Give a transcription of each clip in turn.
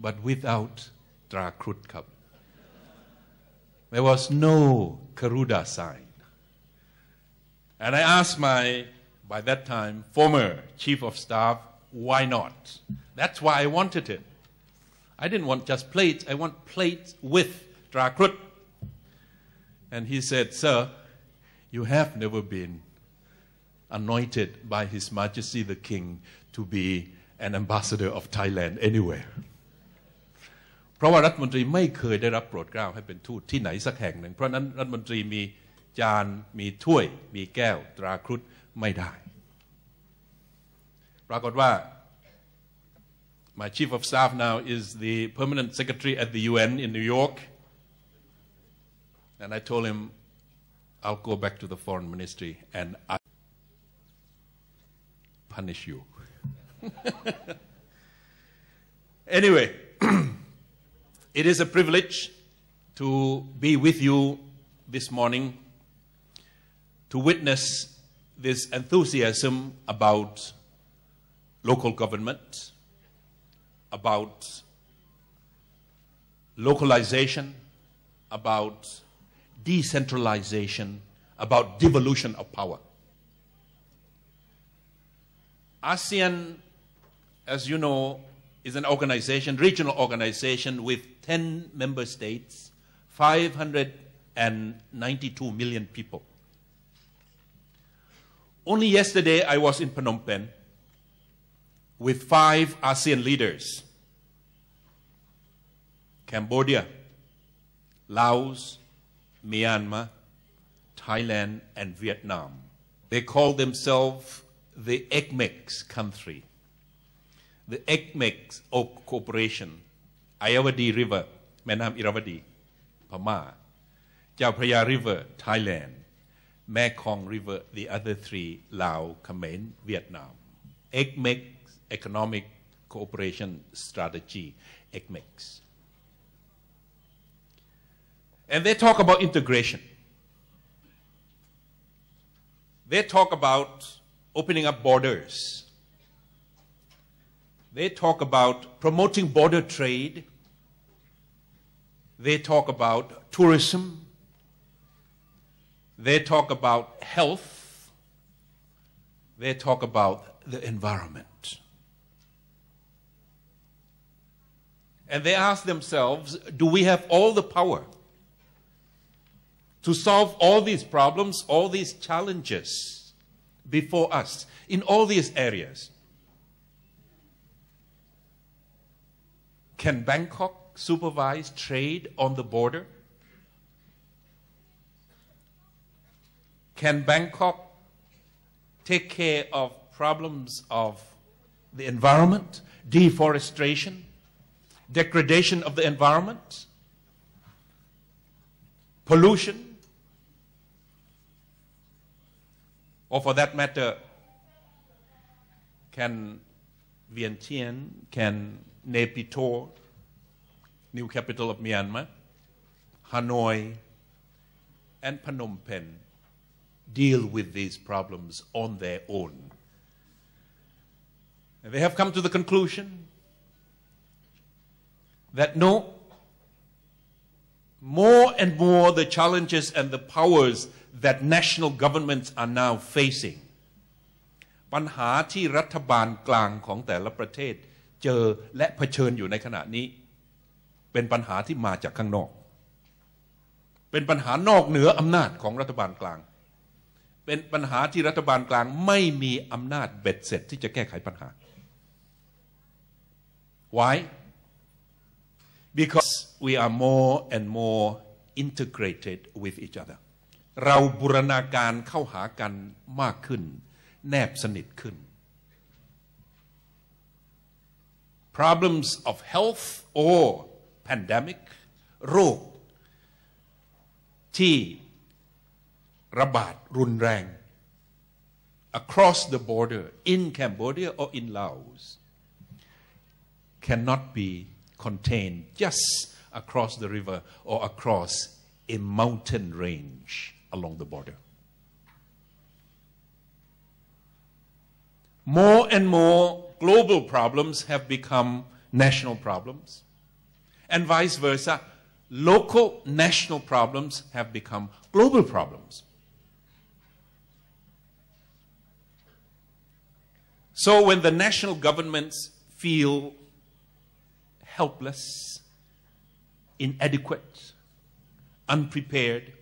but without ตราครุฑครับ There was no Garuda sign. And I asked my, by that time, former chief of staff, why not? That's why I wanted it. I didn't want just plates, I want plates with ตราครุฑ And he said, sir, you have never been anointed by His Majesty the King to be an ambassador of Thailand anywhere. เพราะว่ารัฐมนตรีไม่เคยได้รับโปรดเกล้าให้เป็นทูตที่ไหนสักแห่งหนึ่งเพราะนั้นรัฐมนตรีมีจานมีถ้วยมีแก้วตราครุฑไม่ได้ปรากฏว่า My chief of staff now is the permanent secretary at the UN in New York and I told him I'll go back to the foreign ministry and I'll punish you. Anyway, it is a privilege to be with you this morning to witness this enthusiasm about local government, about localization, about decentralization, about devolution of power. ASEAN, as you know, is an organization, regional organization with 10 member states, 592 million people. Only yesterday I was in Phnom Penh with 5 ASEAN leaders, Cambodia, Laos, Myanmar, Thailand, and Vietnam. They call themselves the ECMEX country. The ECMEX Corporation, Ayeyarwady River, แม่น้ำอิระวดี พม่า เจ้าพระยา River, Thailand, Mekong River, the other 3, Laos, Khmer, Vietnam. ECMEX Economic Cooperation Strategy, ECMEX. And they talk about integration. They talk about opening up borders. They talk about promoting border trade. They talk about tourism. They talk about health. They talk about the environment. And they ask themselves, do we have all the power to solve all these problems, all these challenges before us in all these areas? Can Bangkok supervise trade on the border? Can Bangkok take care of problems of the environment, deforestation, degradation of the environment, pollution, or for that matter, can Vientiane, can Naypyidaw, new capital of Myanmar, Hanoi, and Phnom Penh deal with these problems on their own? And they have come to the conclusion that no, more and more the challenges and the powers that national governments are now facing, ปัญหาที่รัฐบาลกลางของแต่ละประเทศเจอและเผชิญอยู่ในขณะนี้เป็นปัญหาที่มาจากข้างนอกเป็นปัญหานอกเหนืออำนาจของรัฐบาลกลางเป็นปัญหาที่รัฐบาลกลางไม่มีอำนาจเบ็ดเสร็จที่จะแก้ไขปัญหา Why? Because we are more and more integrated with each other. เราบูรณาการเข้าหากันมากขึ้นแนบสนิทขึ้น Problems of health or pandemic โรคที่ระบาดรุนแรง across the border in Cambodia or in Laos cannot be contained just across the river or across a mountain range along the border. More and more global problems have become national problems. and vice versa. Local, national problems have become global problems. So when the national governments feel helpless, inadequate, unprepared,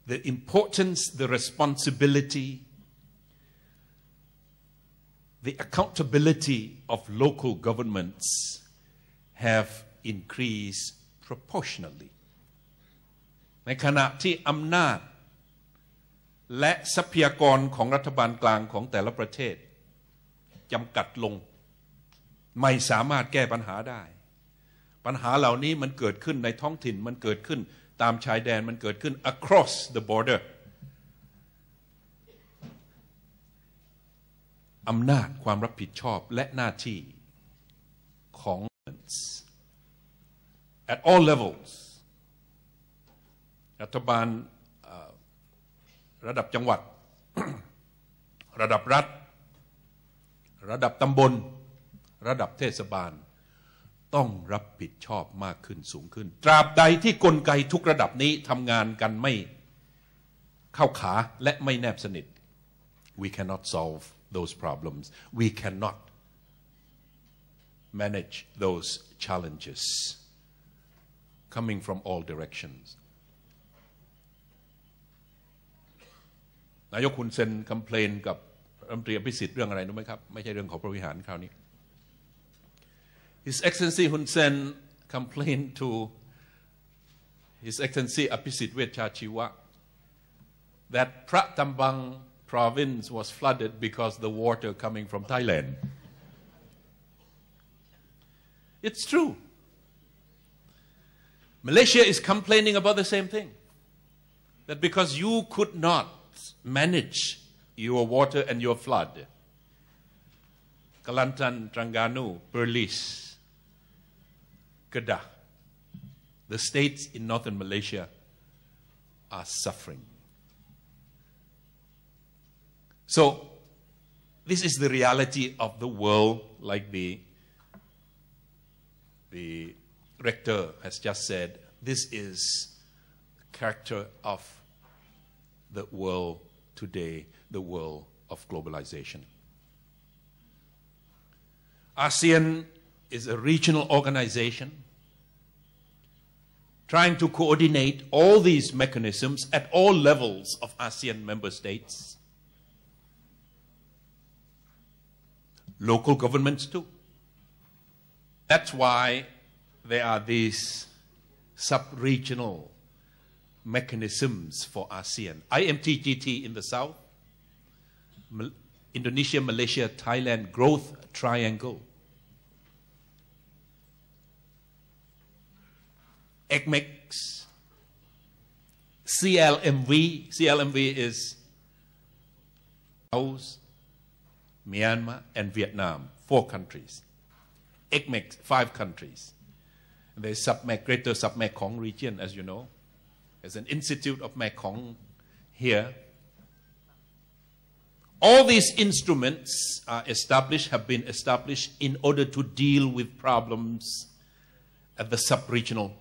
the importance, the responsibility, the accountability of local governments have increased proportionally. ในขณะที่อำนาจและทรัพยากรของรัฐบาลกลางของแต่ละประเทศจำกัดลงไม่สามารถแก้ปัญหาได้ปัญหาเหล่านี้มันเกิดขึ้นในท้องถิ่นมันเกิดขึ้นตามชายแดนมันเกิดขึ้น across the border อำนาจความรับผิดชอบและหน้าที่ของ at all levels รัฐบาลระดับจังหวัด ระดับรัฐระดับตำบลระดับเทศบาลต้องรับผิดชอบมากขึ้นสูงขึ้นตราบใดที่กลไกทุกระดับนี้ทำงานกันไม่เข้าขาและไม่แนบสนิท we cannot solve those problems we cannot manage those challenges coming from all directions นายกฮุนเซนคอมเพลนกับรัฐมนตรีอภิสิทธิ์เรื่องอะไรรู้ไหมครับไม่ใช่เรื่องของพระวิหารคราวนี้ His Excellency Hun Sen complained to His Excellency Apisit Vechachiwa that Phra Tambang province was flooded because the water coming from Thailand. It's true. Malaysia is complaining about the same thing. That because you could not manage your water and your flood, Kelantan, Terengganu, Perlis, Kedah, the states in northern Malaysia are suffering. So, this is the reality of the world, like the rector has just said. This is the character of the world today, the world of globalization. ASEAN is a regional organization trying to coordinate all these mechanisms at all levels of ASEAN member states. Local governments too. That's why there are these sub-regional mechanisms for ASEAN. IMTGT in the south, Indonesia, Malaysia, Thailand Growth Triangle. ECMEX, CLMV. CLMV is Laos, Myanmar, and Vietnam, 4 countries. ECMEX, 5 countries. And there's Greater Sub-Mekong region, as you know. There's an Institute of Mekong here. All these instruments are established, have been established in order to deal with problems at the sub-regional,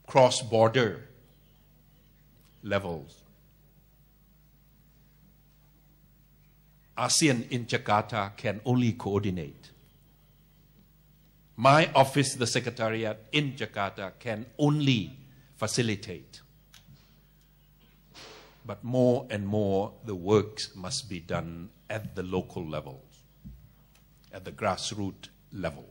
cross-border levels. ASEAN in Jakarta can only coordinate. My office, the Secretariat in Jakarta, can only facilitate. But more and more, the work must be done at the local levels, at the grassroots level.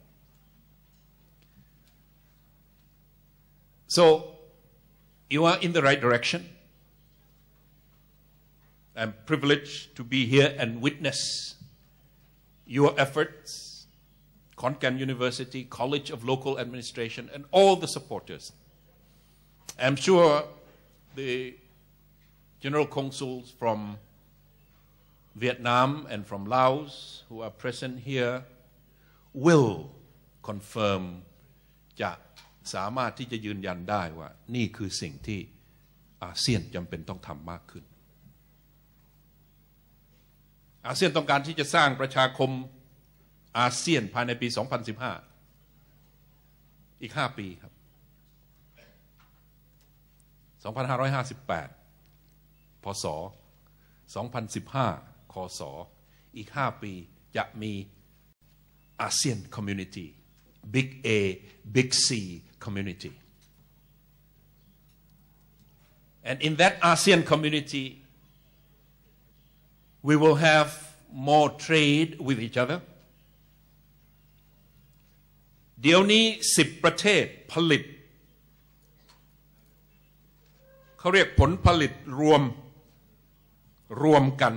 So, you are in the right direction. I'm privileged to be here and witness your efforts, Khon Kaen University, College of Local Administration, and all the supporters. I'm sure the general consuls from Vietnam and from Laos who are present here will confirm จะสามารถที่จะยืนยันได้ว่านี่คือสิ่งที่อาเซียนจำเป็นต้องทำมากขึ้นอาเซียนต้องการที่จะสร้างประชาคมอาเซียนภายในปี 2015 อีก5 ปีครับ 2558 พศ 2015 คศ อีก5 ปีจะมี ASEAN Community Big A Big C Community and in that ASEAN Community we will have more trade with each other เดี๋ยวนี้10 ประเทศผลิตเขาเรียกผลผลิตรวมกัน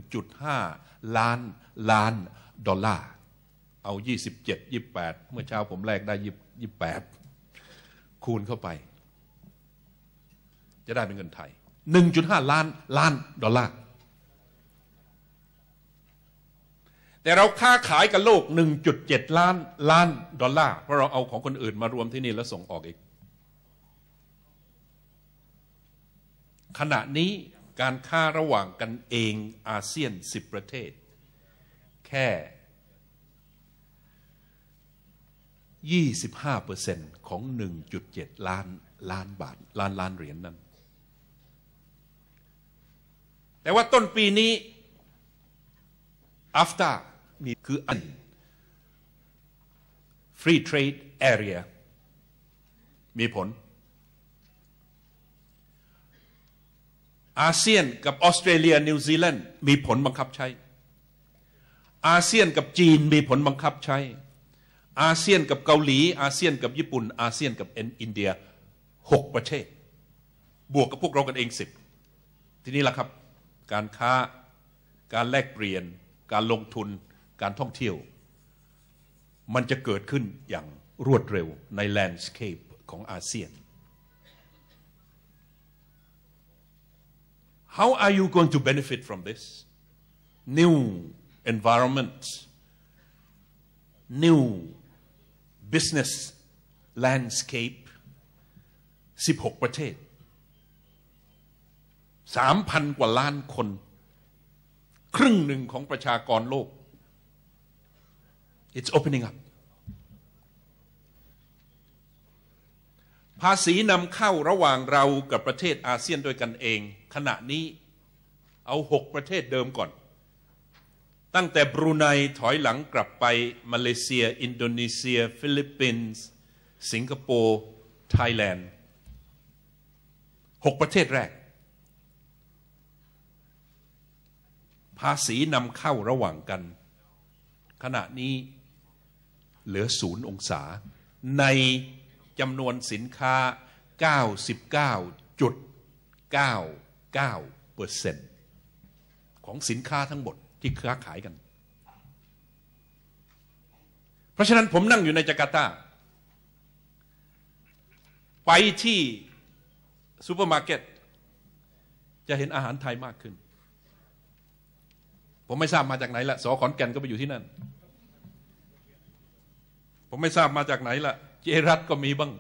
1.5 ล้านดอลลาร์เอา27 28เมื่อเช้าผมแลกได้28คูณเข้าไปจะได้เป็นเงินไทย 1.5 ล้านดอลลาร์แต่เราค้าขายกับโลก 1.7 ล้านดอลลาร์เพราะเราเอาของคนอื่นมารวมที่นี่แล้วส่งออกอีกขณะนี้การค้าระหว่างกันเองอาเซียน10 ประเทศแค่ 25% ของ 1.7 ล้านบาทล้านเหรียญนั้นแต่ว่าต้นปีนี้ AFTA นี่คืออัน Free Trade Area มีผลอาเซียนกับออสเตรเลียนิวซีแลนด์มีผลบังคับใช้อาเซียนกับจีนมีผลบังคับใช้อาเซียนกับเกาหลีอาเซียนกับญี่ปุ่นอาเซียนกับอินเดีย6 ประเทศบวกกับพวกเรากันเอง10ทีนี้ล่ะครับการค้าการแลกเปลี่ยนการลงทุนการท่องเที่ยวมันจะเกิดขึ้นอย่างรวดเร็วในแลนด์สเคปของอาเซียน How are you going to benefit from this new environment, new business landscape 16 ประเทศ 3,000 กว่าล้านคนครึ่งหนึ่งของประชากรโลก It's opening up ภาษีนำเข้าระหว่างเรากับประเทศอาเซียนด้วยกันเองขณะนี้เอา6 ประเทศเดิมก่อนตั้งแต่บรูไนถอยหลังกลับไปมาเลเซียอินโดนีเซียฟิลิปปินส์สิงคโปร์ไทยแลนด์6 ประเทศแรกภาษีนำเข้าระหว่างกันขณะนี้เหลือ0 องศาในจำนวนสินค้า 99.99% ของสินค้าทั้งหมดที่ค้าขายกันเพราะฉะนั้นผมนั่งอยู่ในจาการ์ตาไปที่ซูเปอร์มาร์เก็ตจะเห็นอาหารไทยมากขึ้นผมไม่ทราบมาจากไหนละส.ขอนแก่นก็ไปอยู่ที่นั่นผมไม่ทราบมาจากไหนละเจรัตก็มีบ้าง